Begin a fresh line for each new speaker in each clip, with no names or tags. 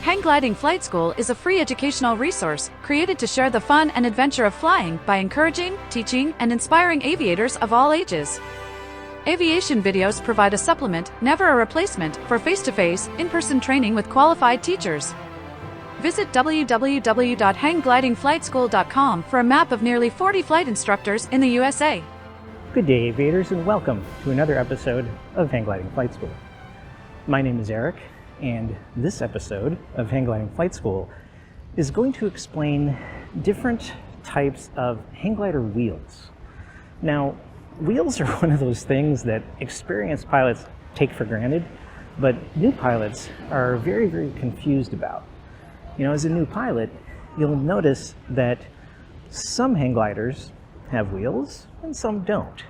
Hang Gliding Flight School is a free educational resource created to share the fun and adventure of flying by encouraging, teaching, and inspiring aviators of all ages. Aviation videos provide a supplement, never a replacement, for face-to-face, in-person training with qualified teachers. Visit www.hangglidingflightschool.com for a map of nearly 40 flight instructors in the USA.
Good day, aviators, and welcome to another episode of Hang Gliding Flight School. My name is Eric, and this episode of Hang Gliding Flight School is going to explain different types of hang glider wheels. Now, wheels are one of those things that experienced pilots take for granted, but new pilots are very, very confused about. You know, as a new pilot, you'll notice that some hang gliders have wheels and some don't.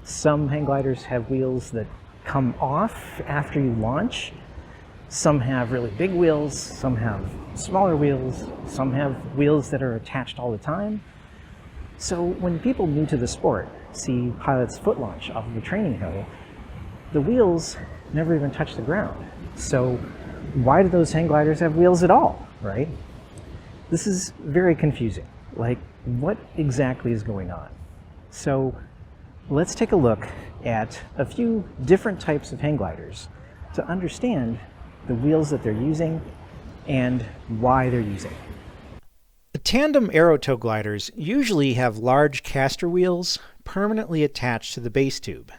Some hang gliders have wheels that come off after you launch. Some have really big wheels, some have smaller wheels, some have wheels that are attached all the time. So when people new to the sport see pilots foot launch off of a training hill, the wheels never even touch the ground. So why do those hang gliders have wheels at all, right? This is very confusing. Like, what exactly is going on? So let's take a look at a few different types of hang gliders to understand the wheels that they're using and why they're using them.
Tandem aerotow gliders usually have large caster wheels permanently attached to the base tube.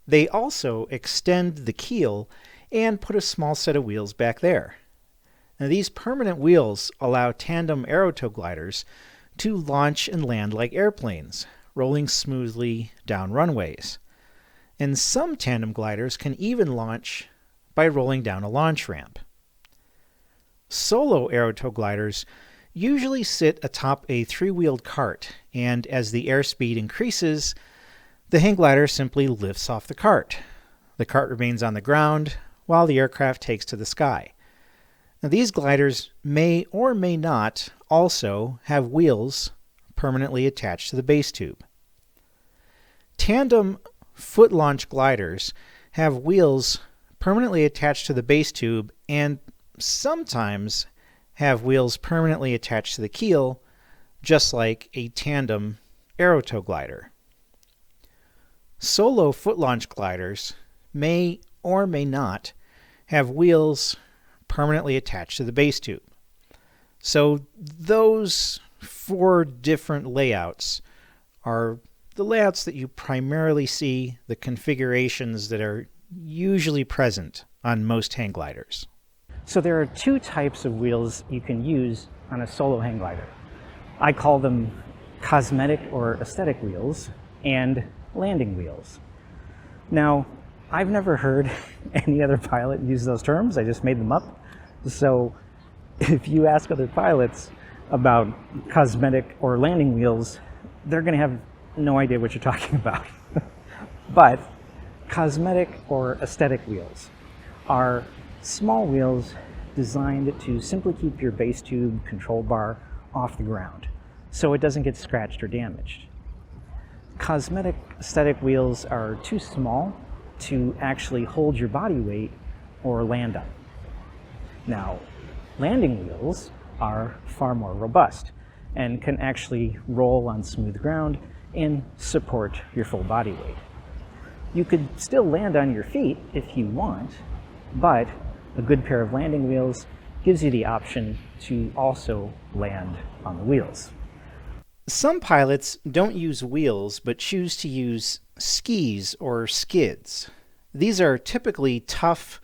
They also extend the keel and put a small set of wheels back there. Now, these permanent wheels allow tandem aerotow gliders to launch and land like airplanes, rolling smoothly down runways. And some tandem gliders can even launch by rolling down a launch ramp. Solo aerotow gliders usually sit atop a three-wheeled cart, and as the airspeed increases, the hang glider simply lifts off the cart. The cart remains on the ground while the aircraft takes to the sky. Now, these gliders may or may not also have wheels permanently attached to the base tube. Tandem foot launch gliders have wheels permanently attached to the base tube and sometimes have wheels permanently attached to the keel, just like a tandem aerotow glider. Solo foot launch gliders may or may not have wheels permanently attached to the base tube. So those four different layouts are the layouts that you primarily see, the configurations that are usually present on most hang gliders.
So there are two types of wheels you can use on a solo hang glider. I call them cosmetic or aesthetic wheels and landing wheels. Now, I've never heard any other pilot use those terms. I just made them up. So if you ask other pilots about cosmetic or landing wheels, they're going to have no idea what you're talking about. But cosmetic or aesthetic wheels are small wheels designed to simply keep your base tube control bar off the ground so it doesn't get scratched or damaged. Cosmetic aesthetic wheels are too small to actually hold your body weight or land on. Now, landing wheels are far more robust and can actually roll on smooth ground and support your full body weight. You could still land on your feet if you want, but a good pair of landing wheels gives you the option to also land on the wheels.
Some pilots don't use wheels but choose to use skis or skids. These are typically tough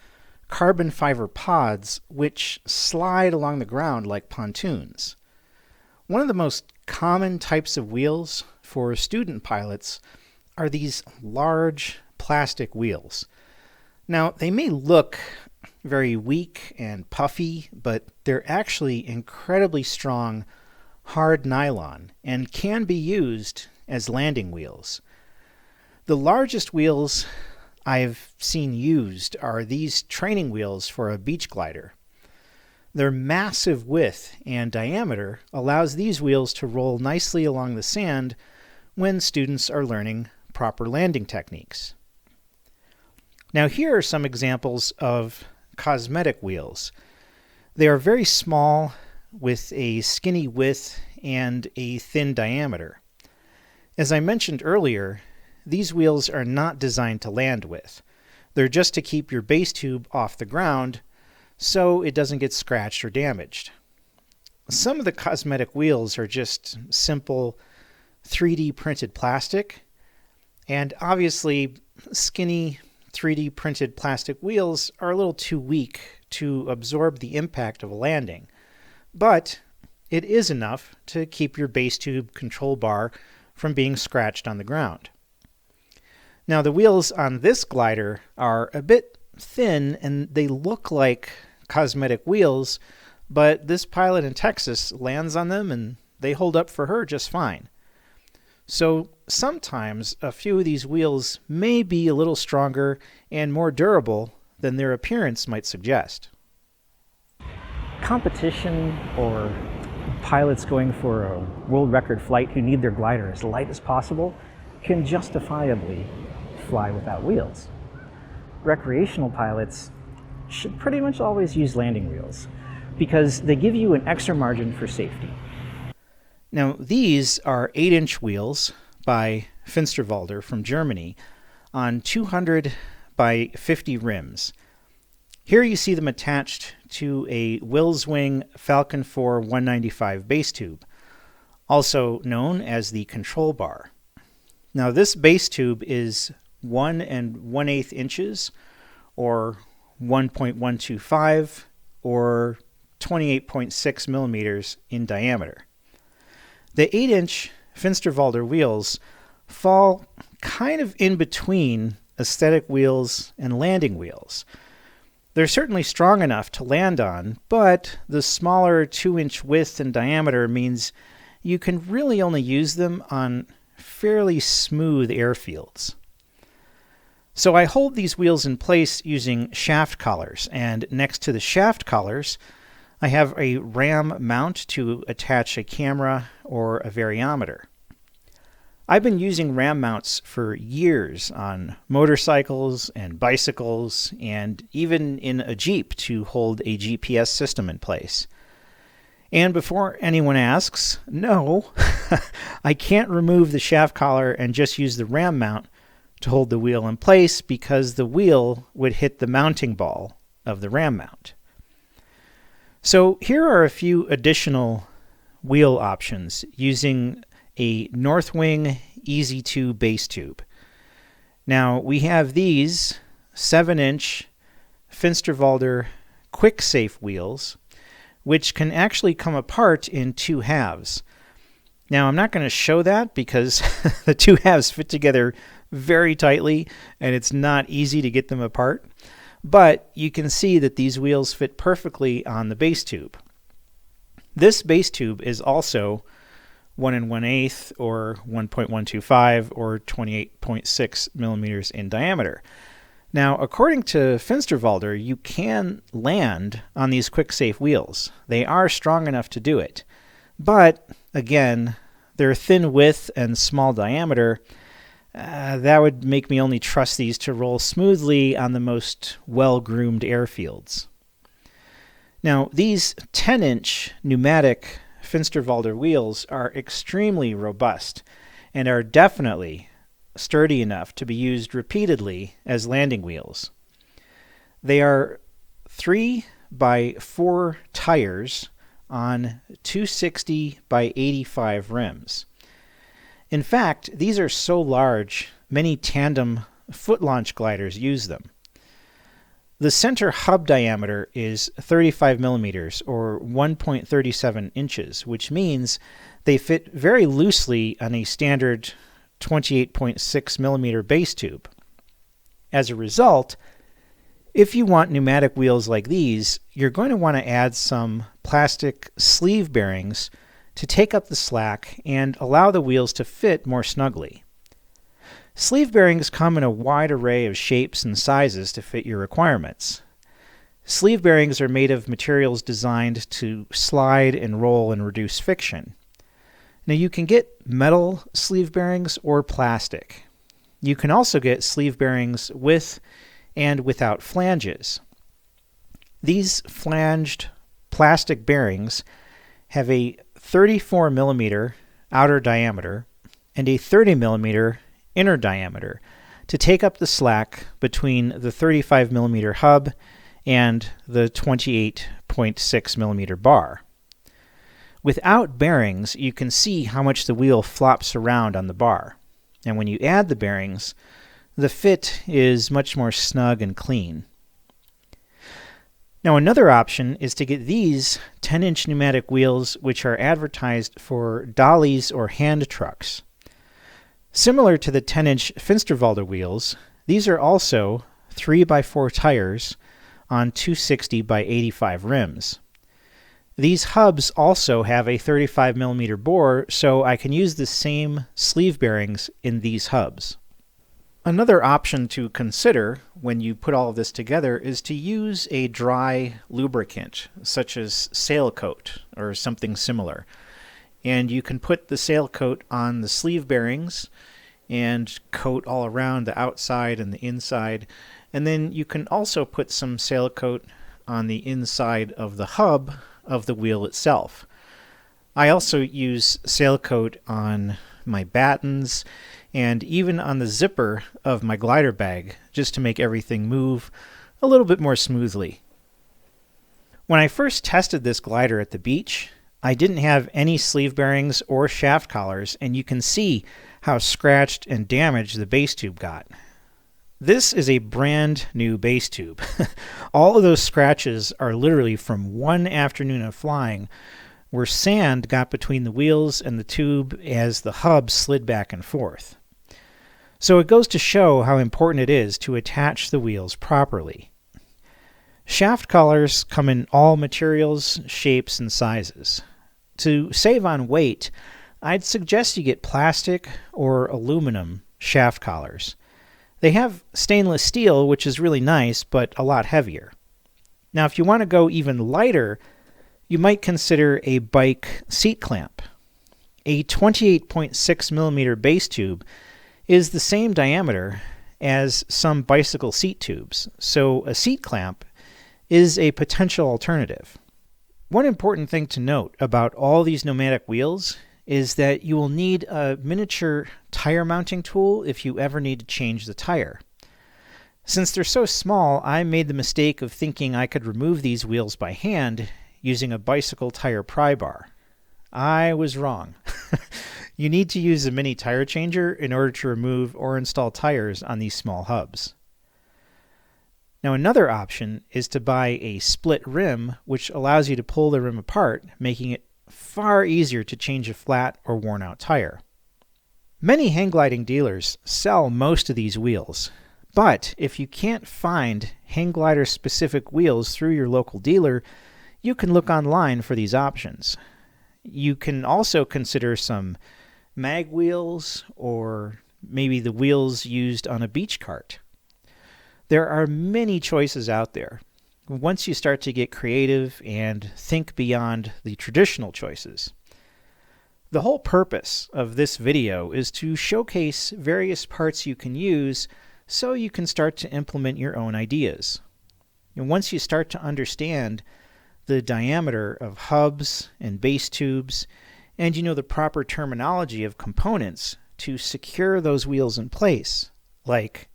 carbon fiber pods which slide along the ground like pontoons. One of the most common types of wheels for student pilots are these large plastic wheels. Now, they may look very weak and puffy, but they're actually incredibly strong, hard nylon and can be used as landing wheels. The largest wheels I've seen used are these training wheels for a beach glider. Their massive width and diameter allows these wheels to roll nicely along the sand when students are learning proper landing techniques. Now, here are some examples of cosmetic wheels. They are very small with a skinny width and a thin diameter. As I mentioned earlier, these wheels are not designed to land with. They're just to keep your base tube off the ground so it doesn't get scratched or damaged. Some of the Cosmetic wheels are just simple 3D printed plastic, and obviously skinny 3D printed plastic wheels are a little too weak to absorb the impact of a landing, but it is enough to keep your base tube control bar from being scratched on the ground. Now the wheels on this glider are a bit thin and they look like Cosmetic wheels, but this pilot in Texas lands on them and they hold up for her just fine. So sometimes a few of these wheels may be a little stronger and more durable than their appearance might suggest.
Competition or pilots going for a world record flight who need their glider as light as possible can justifiably fly without wheels. Recreational pilots should pretty much always use landing wheels because they give you an extra margin for safety.
Now these are 8-inch wheels by Finster Wheels from Germany on 200 by 50 rims. Here you see them attached to a Wilswing Falcon 4 195 base tube, also known as the control bar. Now this base tube is 1 1/8 inches, or 1.125, or 28.6 millimeters in diameter. The 8-inch Finster Wheels wheels fall kind of in between aesthetic wheels and landing wheels. They're certainly strong enough to land on, but the smaller 2-inch width and diameter means you can really only use them on fairly smooth airfields. So I hold these wheels in place using shaft collars, and next to the shaft collars I have a ram mount to attach a camera or a variometer. I've been using ram mounts for years on motorcycles and bicycles and even in a Jeep to hold a GPS system in place. And before anyone asks, no, I can't remove the shaft collar and just use the ram mount to hold the wheel in place because the wheel would hit the mounting ball of the ram mount. So here are a few additional wheel options using a Northwing Easy 2 base tube. Now we have these 7-inch Finsterwalder Quick Safe wheels, which can actually come apart in 2 halves. Now I'm not going to show that because the 2 halves fit together very tightly and it's not easy to get them apart. But you can see that these wheels fit perfectly on the base tube. This base tube is also 1 1/8 or 1.125 or 28.6 millimeters in diameter. Now, according to Finsterwalder, you can land on these quick safe wheels. They are strong enough to do it. But again, their thin width and small diameter, that would make me only trust these to roll smoothly on the most well-groomed airfields. Now, these 10-inch pneumatic Finsterwalder wheels are extremely robust and are definitely sturdy enough to be used repeatedly as landing wheels. They are 3 by 4 tires on 260 by 85 rims. In fact, these are so large, many tandem foot launch gliders use them. The center hub diameter is 35 millimeters or 1.37 inches, which means they fit very loosely on a standard 28.6 millimeter base tube. As a result, if you want pneumatic wheels like these, you're going to want to add some plastic sleeve bearings to take up the slack and allow the wheels to fit more snugly. Sleeve bearings come in a wide array of shapes and sizes to fit your requirements. Sleeve bearings are made of materials designed to slide and roll and reduce friction. Now you can get metal sleeve bearings or plastic. You can also get sleeve bearings with and without flanges. These flanged plastic bearings have a 34 millimeter outer diameter and a 30 millimeter inner diameter to take up the slack between the 35 millimeter hub and the 28.6 millimeter bar. Without bearings, you can see how much the wheel flops around on the bar. And when you add the bearings, the fit is much more snug and clean. Now another option is to get these 10-inch pneumatic wheels, which are advertised for dollies or hand trucks. Similar to the 10-inch Finster wheels, these are also 3x4 tires on 260 by 85 rims. These hubs also have a 35 millimeter bore, so I can use the same sleeve bearings in these hubs. Another option to consider when you put all of this together is to use a dry lubricant, such as sail coat or something similar. And you can put the sail coat on the sleeve bearings and coat all around the outside and the inside. And then you can also put some sail coat on the inside of the hub of the wheel itself. I also use sail coat on my battens and even on the zipper of my glider bag, just to make everything move a little bit more smoothly. When I first tested this glider at the beach, I didn't have any sleeve bearings or shaft collars, and you can see how scratched and damaged the base tube got. This is a brand new base tube. All of those scratches are literally from one afternoon of flying, where sand got between the wheels and the tube as the hub slid back and forth. So it goes to show how important it is to attach the wheels properly. Shaft collars come in all materials, shapes, and sizes. To save on weight, I'd suggest you get plastic or aluminum shaft collars. They have stainless steel, which is really nice, but a lot heavier. Now, if you want to go even lighter, you might consider a bike seat clamp. A 28.6 millimeter base tube is the same diameter as some bicycle seat tubes, so a seat clamp is a potential alternative. One important thing to note about all these pneumatic wheels is that you will need a miniature tire mounting tool if you ever need to change the tire. Since they're so small, I made the mistake of thinking I could remove these wheels by hand using a bicycle tire pry bar. I was wrong. You need to use a mini tire changer in order to remove or install tires on these small hubs. Now another option is to buy a split rim, which allows you to pull the rim apart, making it far easier to change a flat or worn out tire. Many hang gliding dealers sell most of these wheels, but if you can't find hang glider specific wheels through your local dealer, you can look online for these options. You can also consider some mag wheels or maybe the wheels used on a beach cart. There are many choices out there. Once you start to get creative and think beyond the traditional choices. The whole purpose of this video is to showcase various parts you can use so you can start to implement your own ideas. And once you start to understand the diameter of hubs and base tubes, and you know the proper terminology of components to secure those wheels in place, like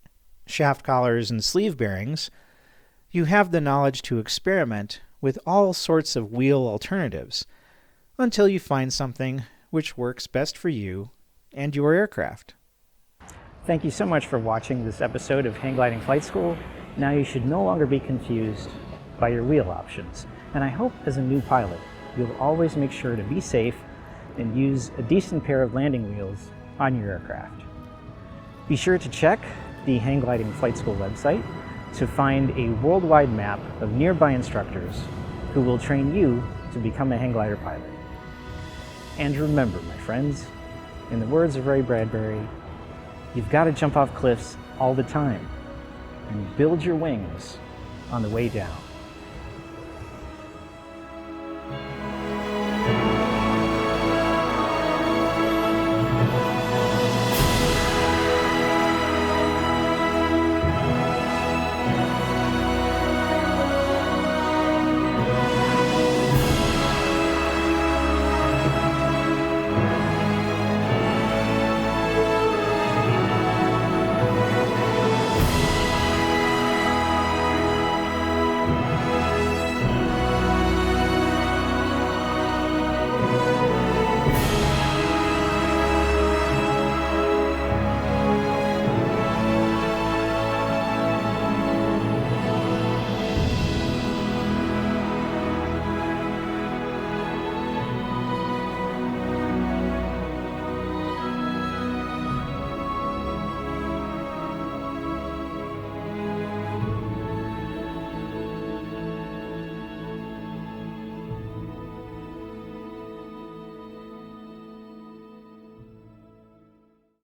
shaft collars and sleeve bearings, you have the knowledge to experiment with all sorts of wheel alternatives until you find something which works best for you and your aircraft.
Thank you so much for watching this episode of Hang Gliding Flight School. Now you should no longer be confused by your wheel options. And I hope as a new pilot, you'll always make sure to be safe and use a decent pair of landing wheels on your aircraft. Be sure to check the Hang Gliding Flight School website to find a worldwide map of nearby instructors who will train you to become a hang glider pilot. And remember, my friends, in the words of Ray Bradbury, you've got to jump off cliffs all the time and build your wings on the way down.